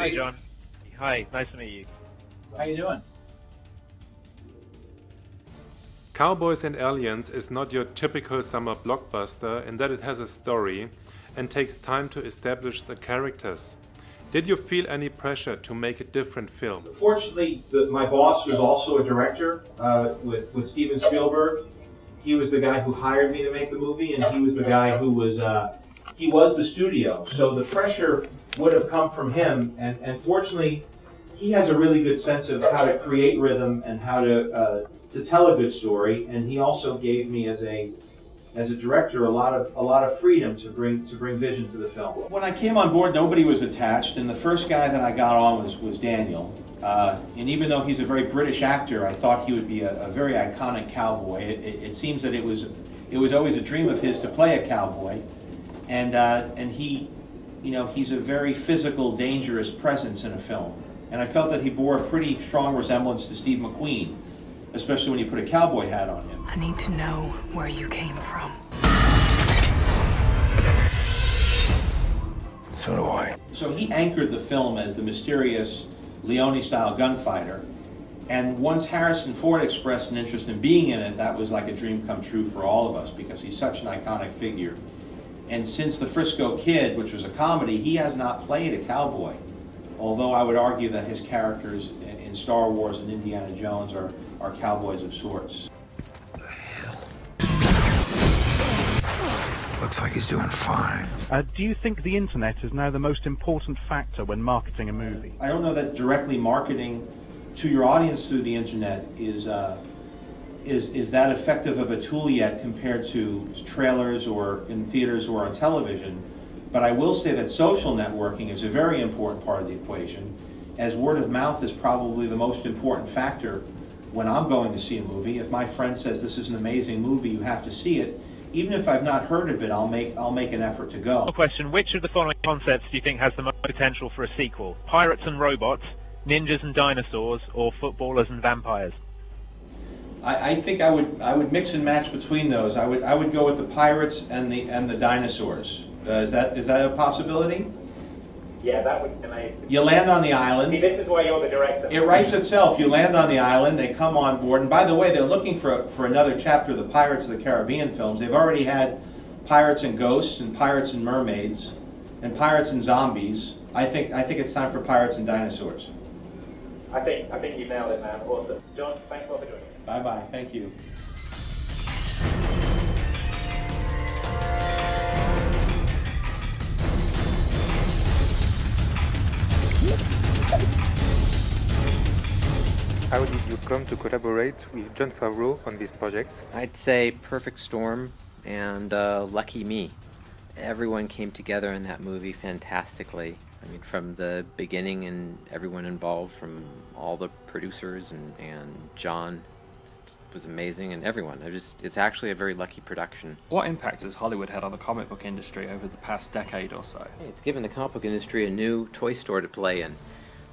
Hi, John. Hi, nice to meet you. How you doing? Cowboys and Aliens is not your typical summer blockbuster in that it has a story and takes time to establish the characters. Did you feel any pressure to make a different film? Fortunately, my boss was also a director with Steven Spielberg. He was the guy who hired me to make the movie, and he was the guy who was the studio. So the pressure would have come from him, and fortunately, he has a really good sense of how to create rhythm and how to tell a good story. And he also gave me, as a director, a lot of freedom to bring vision to the film. When I came on board, nobody was attached, and the first guy that I got on was Daniel. And even though he's a very British actor, I thought he would be a very iconic cowboy. It seems that it was always a dream of his to play a cowboy, and he, he's a very physical, dangerous presence in a film. And I felt that he bore a pretty strong resemblance to Steve McQueen, especially when you put a cowboy hat on him. I need to know where you came from. So do I. So he anchored the film as the mysterious Leone-style gunfighter. And once Harrison Ford expressed an interest in being in it, that was like a dream come true for all of us, because he's such an iconic figure. And since The Frisco Kid, which was a comedy, he has not played a cowboy. Although I would argue that his characters in Star Wars and Indiana Jones are cowboys of sorts. What the hell? Looks like he's doing fine. Do you think the internet is now the most important factor when marketing a movie? I don't know that directly marketing to your audience through the internet is that effective of a tool yet compared to trailers or in theaters or on television. But I will say that social networking is a very important part of the equation, as word of mouth is probably the most important factor when I'm going to see a movie. If my friend says this is an amazing movie, you have to see it, even if I've not heard of it, I'll make an effort to go. Question, which of the following concepts do you think has the most potential for a sequel? Pirates and robots, ninjas and dinosaurs, or footballers and vampires? I think I would mix and match between those. I would go with the pirates and the dinosaurs. Is that a possibility? Yeah, that would be amazing. You land on the island. See, this is why you're the director. It writes itself. You land on the island, they come on board, and by the way, they're looking for another chapter of the Pirates of the Caribbean films. They've already had Pirates and Ghosts, and Pirates and Mermaids, and Pirates and Zombies. I think it's time for Pirates and Dinosaurs. I think you nailed it, man. Awesome. John, thanks a lot for doing it. Bye-bye. Thank you. How did you come to collaborate with Jon Favreau on this project? I'd say perfect storm and lucky me. Everyone came together in that movie fantastically. I mean, from the beginning and everyone involved, from all the producers and John was amazing, and everyone. It's actually a very lucky production. What impact has Hollywood had on the comic book industry over the past decade or so? It's given the comic book industry a new toy store to play in,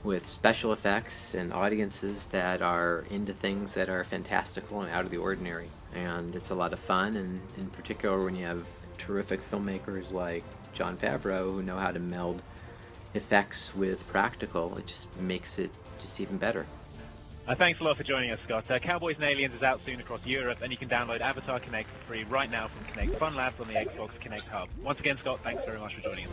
with special effects and audiences that are into things that are fantastical and out of the ordinary. And it's a lot of fun, and in particular when you have terrific filmmakers like Jon Favreau who know how to meld effects with practical, it just makes it just even better. Thanks a lot for joining us, Scott. Cowboys and Aliens is out soon across Europe, and you can download Avatar Kinect for free right now from Kinect Fun Labs on the Xbox Kinect Hub. Once again, Scott, thanks very much for joining us.